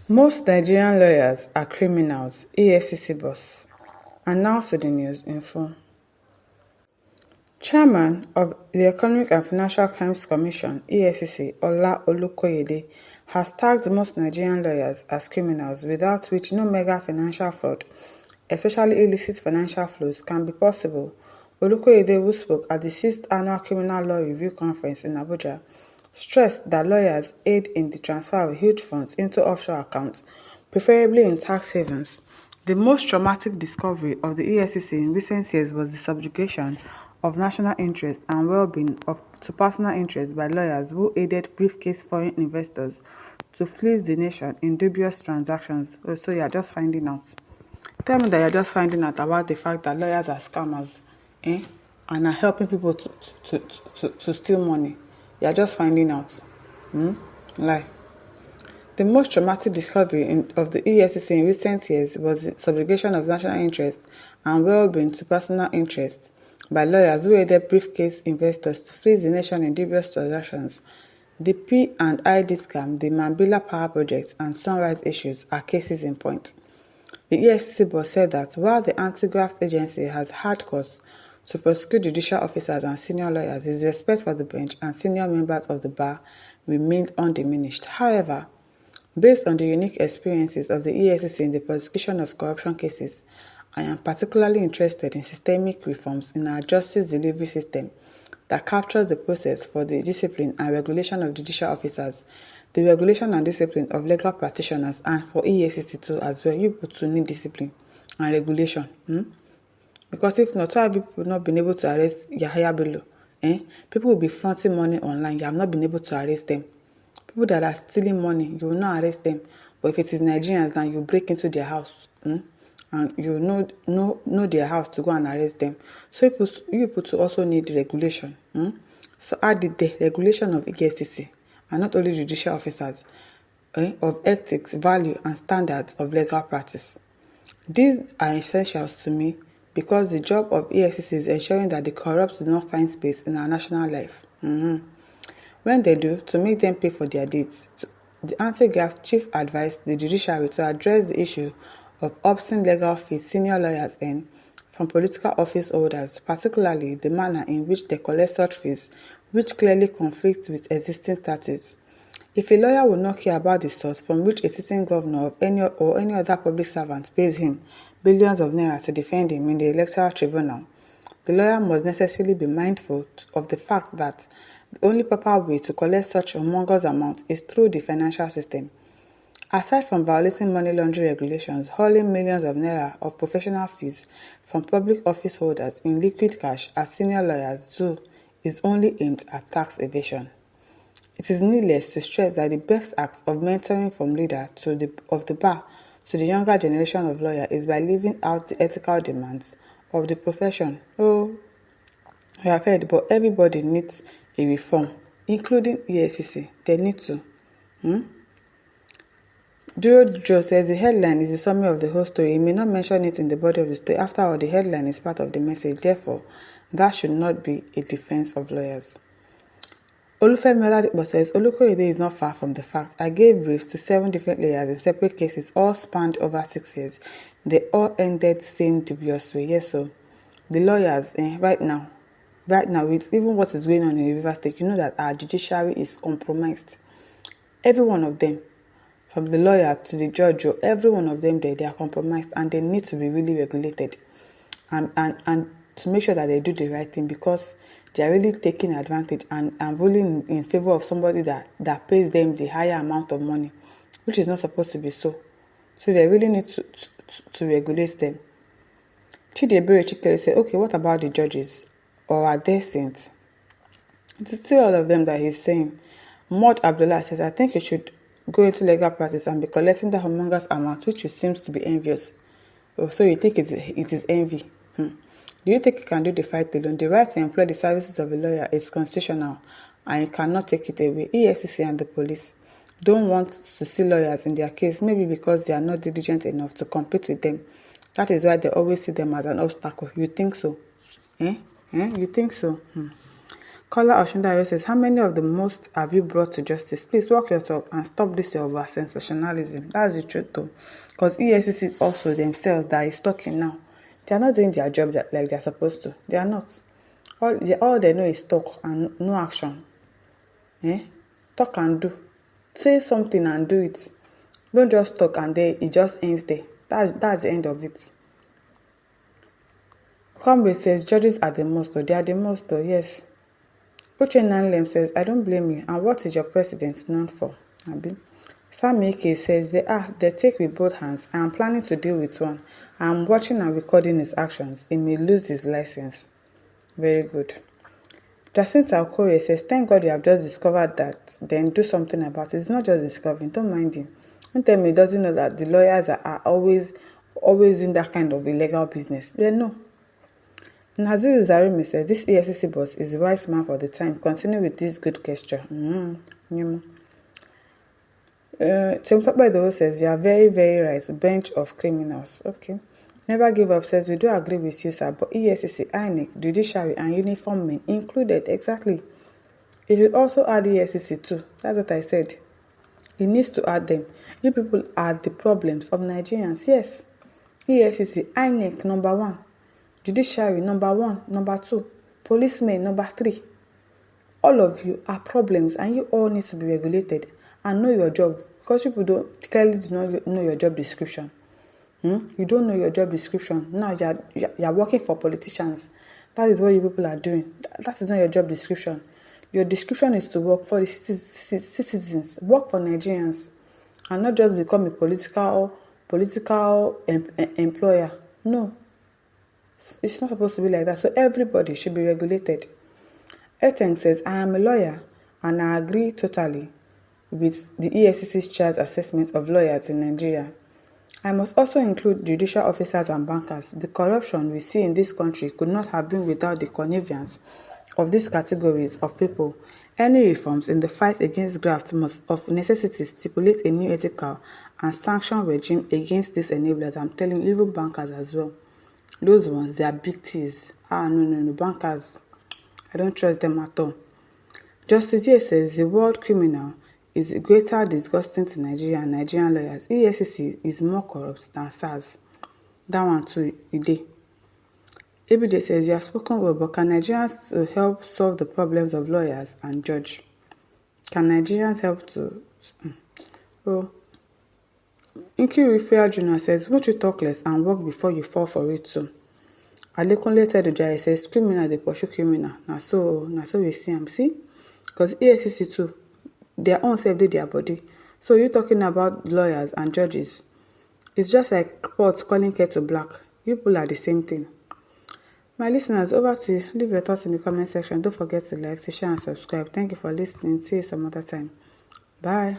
Most Nigerian lawyers are criminals, Efcc boss. Announced to the news in full. Chairman of the Economic and Financial Crimes Commission, Efcc, Ola Olukoyede, has tagged most Nigerian lawyers as criminals, without which no mega financial fraud, especially illicit financial flows, can be possible. Olukoyede, who spoke at the 6th Annual Criminal Law Review Conference in Abuja, stressed that lawyers aid in the transfer of huge funds into offshore accounts, preferably in tax havens. The most traumatic discovery of the EFCC in recent years was the subjugation of national interest and well-being to personal interests by lawyers who aided briefcase foreign investors to fleece the nation in dubious transactions. Oh, so you're just finding out. Tell me that you're just finding out about the fact that lawyers are scammers, and are helping people to steal money. You're just finding out. Lie. The most traumatic discovery of the EFCC in recent years was the subjugation of national interest and well-being to personal interests by lawyers who aided briefcase investors to fleece the nation in dubious transactions. The P&ID scam, the Mambila Power Project, and Sunrise issues are cases in point. The EFCC boss said that while the anti-graft agency has had cause to prosecute judicial officers and senior lawyers, his respect for the bench and senior members of the bar remained undiminished. However, based on the unique experiences of the EFCC in the prosecution of corruption cases, I am particularly interested in systemic reforms in our justice delivery system that captures the process for the discipline and regulation of judicial officers, the regulation and discipline of legal practitioners, and for EFCC too as well. You people too need discipline and regulation. Because if not, why have people not been able to arrest Yahya Bello? People will be flaunting money online. You have not been able to arrest them. People that are stealing money, you will not arrest them. But if it is Nigerians, then you break into their house. And you know their house to go and arrest them. So you people to also need regulation. So add the regulation of EFCC, and not only judicial officers, of ethics, value, and standards of legal practice. These are essentials to me because the job of EFCC is ensuring that the corrupt do not find space in our national life. When they do, to make them pay for their deeds. The anti-graft chief advised the Judiciary to address the issue of obscene legal fees senior lawyers earn from political office holders, particularly the manner in which they collect such fees, which clearly conflicts with existing statutes. If a lawyer will not care about the source from which a sitting governor or any other public servant pays him billions of naira to defend him in the electoral tribunal, the lawyer must necessarily be mindful of the fact that the only proper way to collect such humongous amount is through the financial system. Aside from violating money laundering regulations, hauling millions of naira of professional fees from public office holders in liquid cash as senior lawyers do is only aimed at tax evasion. It is needless to stress that the best act of mentoring from leader of the bar to the younger generation of lawyers is by living out the ethical demands of the profession. Oh, you have heard, but everybody needs a reform, including EFCC. They need to. Joe says the headline is the summary of the whole story. He may not mention it in the body of the story. After all, the headline is part of the message. Therefore, that should not be a defense of lawyers. Olufemi Oladipo says Olukoyede is not far from the fact. I gave briefs to 7 different lawyers in separate cases, all spanned over 6 years. They all ended same dubious way. Yes, so the lawyers right now, with even what is going on in River State, you know that our judiciary is compromised. Every one of them, from the lawyer to the judge, or every one of them, they are compromised, and they need to be really regulated, and to make sure that they do the right thing, because they are really taking advantage and ruling in favor of somebody that pays them the higher amount of money, which is not supposed to be so. So they really need to regulate them. Chidebere Chikere said, okay, what about the judges? Or are they saints? It is still all of them that he's saying. Mod Abdullah says, I think you should go into legal practice and be collecting the humongous amount, which seems to be envious. Oh, so you think it is envy? Do you think you can do the fight alone? The right to employ the services of a lawyer is constitutional, and you cannot take it away. EFCC and the police don't want to see lawyers in their case, maybe because they are not diligent enough to compete with them. That is why they always see them as an obstacle. You think so? You think so? Kola Oshundare says, how many of the most have you brought to justice? Please walk your talk and stop this your over sensationalism. That's the truth though. Because EFCC also themselves that is talking now, they are not doing their job like they are supposed to. They are not. All they know is talk and no action. Talk and do. Say something and do it. Don't just talk and then it just ends there. That's the end of it. Comrade says, judges are the most though. They are the most though, yes. Uche Nanlem says, I don't blame you. And what is your president known for? Abi. Sami Ike says, they take with both hands. I am planning to deal with one. I am watching and recording his actions. He may lose his license. Very good. Jacinta Okoye says, thank God you have just discovered that. Then do something about it. It's not just discovering. Don't mind him. Don't tell me he doesn't know that the lawyers are always in that kind of illegal business. They know. Naziru Zarimi said, this EFCC boss is the right man for the time. Continue with this good gesture. Temutokpa says, you are very, very right. Bench of criminals. Okay. Never give up says, we do agree with you, sir, but EFCC, INEC, Judiciary, and uniform men included. Exactly. It should also add EFCC too. That's what I said. He needs to add them. You people are the problems of Nigerians. Yes. EFCC, INEC, number 1. Judiciary, number 1, number 2. Policemen, number 3. All of you are problems and you all need to be regulated and know your job. Because people do not know your job description. You don't know your job description. Now you're working for politicians. That is what you people are doing. That is not your job description. Your description is to work for the citizens. Work for Nigerians. And not just become a political employer. No. It's not supposed to be like that. So everybody should be regulated. Eteng says, I am a lawyer and I agree totally with the EFCC's charge assessment of lawyers in Nigeria. I must also include judicial officers and bankers. The corruption we see in this country could not have been without the connivance of these categories of people. Any reforms in the fight against graft must of necessity stipulate a new ethical and sanction regime against these enablers. I'm telling you, even bankers as well. Those ones, they are big T's. No, bankers. I don't trust them at all. Justice here says the word criminal is greater disgusting to Nigeria and Nigerian lawyers. EFCC is more corrupt than SARS. That one too, Ide. Ebide says, you have spoken well, but can Nigerians help solve the problems of lawyers and judge? Can Nigerians help to... Inky Rifea Jr. says, won't you talk less and work before you fall for it too? Alekunle Tedujai says, criminal, they pursue criminal. Now so we see them. See? Because EFCC too, their own self did their body. So you're talking about lawyers and judges. It's just like pots calling kettle black. You people are the same thing. My listeners, over to you. Leave your thoughts in the comment section. Don't forget to like, to share, and subscribe. Thank you for listening. See you some other time. Bye.